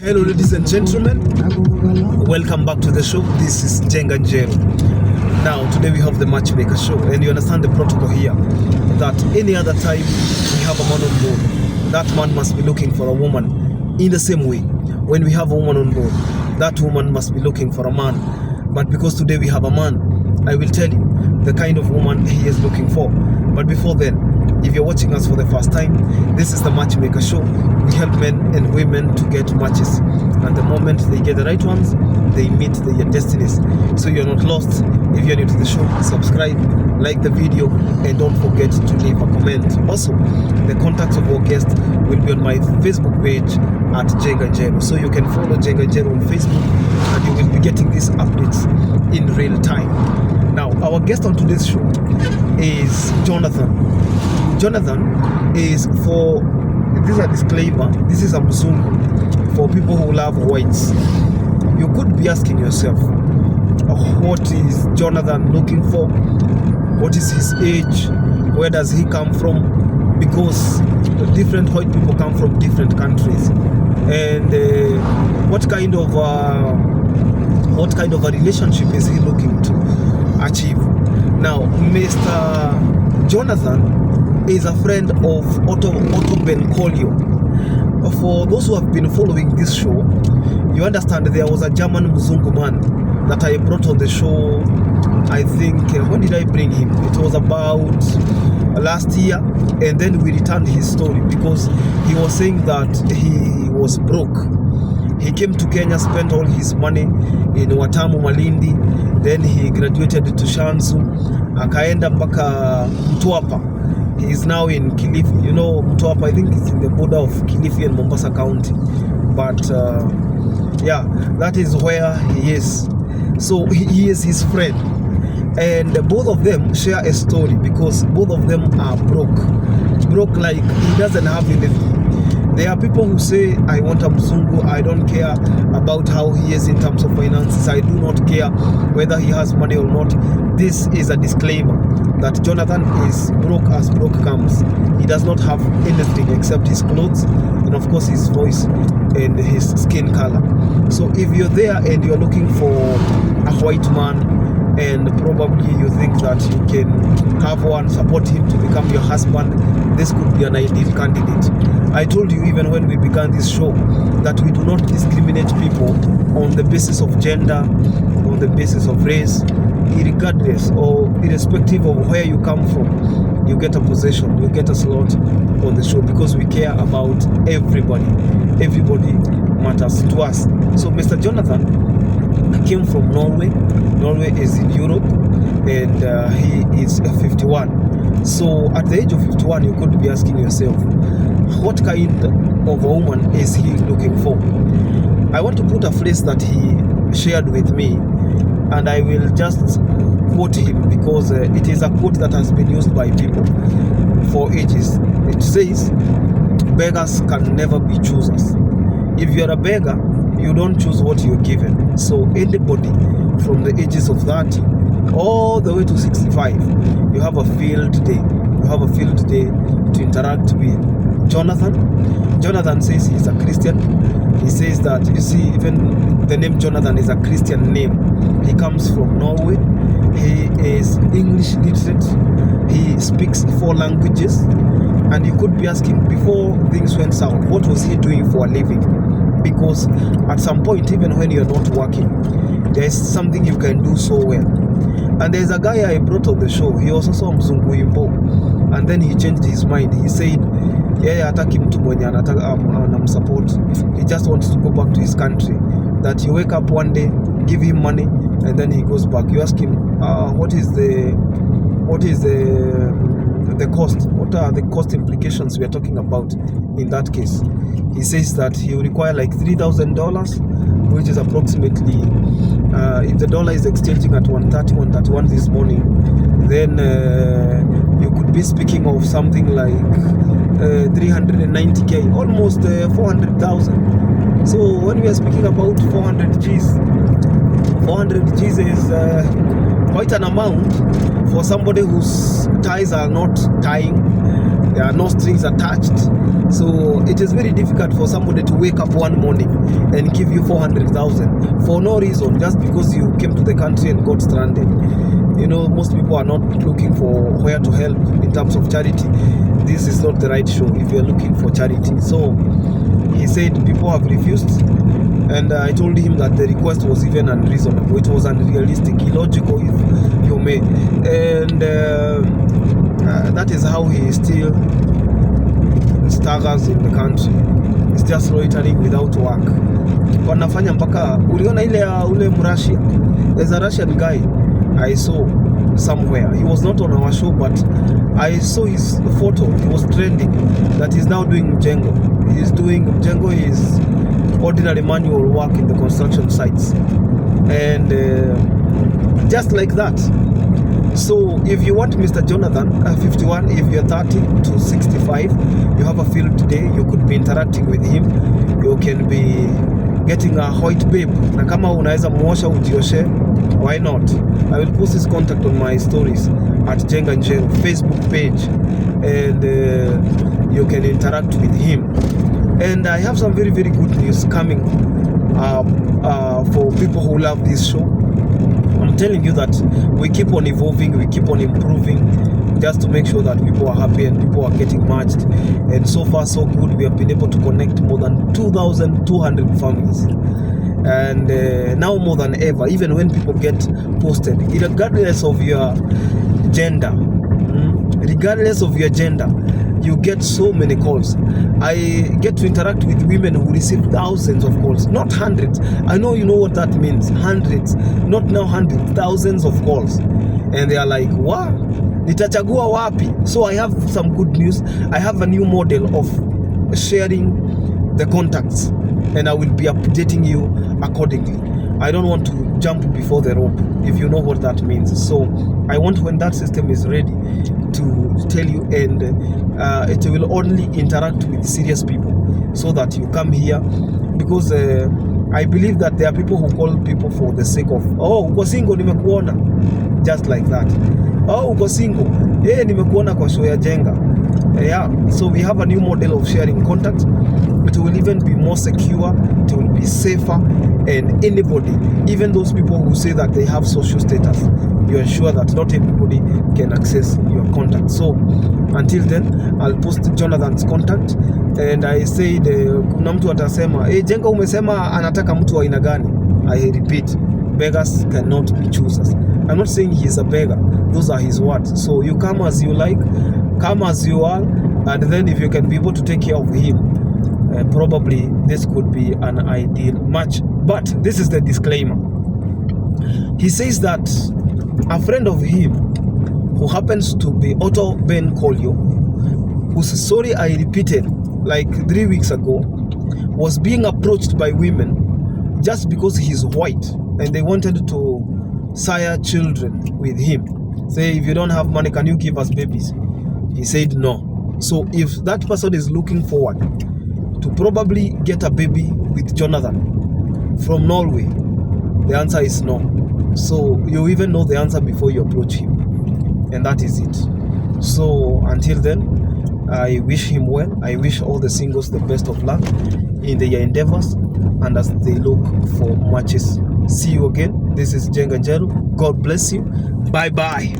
Hello ladies and gentlemen, welcome back to the show. This is Jenga Njero. Now today we have the matchmaker show, and you understand the protocol here that any other time we have a man on board, that man must be looking for a woman. In the same way, when we have a woman on board, that woman must be looking for a man. But because today we have a man, I will tell you the kind of woman he is looking for. But before then, if you're watching us for the first time, this is the Matchmaker Show. We help men and women to get matches, and the moment they get the right ones, they meet their destinies. So you're not lost. If you're new to the show, subscribe, like the video, and don't forget to leave a comment. Also, the contacts of our guest will be on my Facebook page at Jenga Njero. So you can follow Jenga Njero on Facebook, and you will be getting these updates in real time. Now, our guest on today's show is Jonathan. Jonathan is, for this is a disclaimer, this is a mzungu for people who love whites. You could be asking yourself, what is Jonathan looking for? What is his age? Where does he come from? Because different white people come from different countries, and what kind of a relationship is he looking to achieve? Now, Mr. Jonathan is a friend of Otto Benkolio. For those who have been following this show, you understand there was a German mzungu man that I brought on the show. I think, when did I bring him? It was about last year, and then we returned his story because he was saying that he was broke. He came to Kenya, spent all his money in Watamu Malindi, then he graduated to Shanzu, akaenda mpaka Mtwapa. He is now in Kilifi. You know, Mtwapa, I think it's in the border of Kilifi and Mombasa County. But yeah, that is where he is. So he is his friend. And both of them share a story because both of them are broke. Broke like he doesn't have anything. There are people who say, I want a mzungu, I don't care about how he is in terms of finances, I do not care whether he has money or not. This is a disclaimer that Jonathan is broke as broke comes. He does not have anything except his clothes and of course his voice and his skin color. So if you're there and you're looking for a white man, and probably you think that you can have one, support him to become your husband, this could be an ideal candidate. I told you even when we began this show that we do not discriminate people on the basis of gender, on the basis of race, regardless or irrespective of where you come from. You get a position, you get a slot on the show because we care about everybody. Everybody matters to us. So Mr. Jonathan came from Norway. Norway is in Europe, and he is 51. So at the age of 51, you could be asking yourself, what kind of a woman is he looking for? I want to put a phrase that he shared with me, and I will just quote him because it is a quote that has been used by people for ages. It says, beggars can never be choosers. If you're a beggar, you don't choose what you're given. So anybody from the ages of 30 all the way to 65, you have a field day. You have a field day to interact with Jonathan. Jonathan says he's a Christian. He says that, you see, even the name Jonathan is a Christian name. He comes from Norway. He is English literate. He speaks 4 languages. And you could be asking, before things went south, what was he doing for a living? Because at some point, even when you're not working, there's something you can do so well. And there's a guy I brought on the show. He was also mzungu imbo, and then he changed his mind. He said, yeah, hataki mtu mwenye anamsupport. He just wants to go back to his country. That you wake up one day, give him money, and then he goes back. You ask him, what is the cost? What are the cost implications we are talking about in that case? He says that he will require like $3,000, which is approximately, if the dollar is exchanging at 130, 131 this morning, then you could be speaking of something like 390k, almost 400,000. So when we are speaking about 400 G's, 400 G's is quite an amount for somebody whose ties are not tying. There are no strings attached. So it is very difficult for somebody to wake up one morning and give you 400,000 for no reason, just because you came to the country and got stranded. You know, most people are not looking for where to help in terms of charity. This is not the right show if you're looking for charity. So he said people have refused, and I told him that the request was even unreasonable. It was unrealistic, illogical, if you may. And that is how he still staggers in the country. He's just loitering without work. Wanafanya mpaka uliona ile ule Mrussia. There's a Russian guy I saw somewhere. He was not on our show, but I saw his photo. It was trending that he's now doing mjengo. He's doing mjengo is ordinary manual work in the construction sites, and just like that. So if you want Mr. Jonathan, 51, if you're 30 to 65, you have a field today, you could be interacting with him. You can be getting a white babe. Na kama unaweza muosha ujioshe, why not? I will post his contact on my stories at Jenga Njero Facebook page, and you can interact with him. And I have some very, very good news coming for people who love this show. I'm telling you that we keep on evolving, we keep on improving, just to make sure that people are happy and people are getting matched. And so far so good. We have been able to connect more than 2,200 families, and now more than ever, even when people get posted, regardless of your gender, you get so many calls. I get to interact with women who receive thousands of calls, not hundreds. I know you know what that means. Hundreds, not now hundreds, thousands of calls. And they are like, what? Nitachagua wapi? So I have some good news. I have a new model of sharing the contacts, and I will be updating you accordingly. I don't want to jump before the rope, if you know what that means. So I want, when that system is ready, to tell you, and it will only interact with serious people, so that you come here, because I believe that there are people who call people for the sake of, oh, uko single nimekuona, just like that. Oh, uko single, nimekuona kwa show ya Jenga. Yeah, so we have a new model of sharing contact. It will even be more secure, it will be safer, and anybody, even those people who say that they have social status, you ensure that not everybody can access your contact. So until then, I'll post Jonathan's contact, and I said kuna mtu atasema Jenga umesema anataka mtu wa aina gani? I repeat, beggars cannot be choosers. I'm not saying he's a beggar, those are his words. So you come as you like, come as you are, and then if you can be able to take care of him, probably this could be an ideal match. But this is the disclaimer. He says that a friend of him, who happens to be Otto Ben Kolio, whose story I repeated like 3 weeks ago, was being approached by women just because he's white and they wanted to sire children with him. Say, if you don't have money, can you give us babies? He said no. So if that person is looking forward to probably get a baby with Jonathan from Norway, the answer is no. So you even know the answer before you approach him, and that is it. So until then, I wish him well. I wish all the singles the best of luck in their endeavors and as they look for matches. See you again. This is Jenga Njeru. God bless you. Bye bye.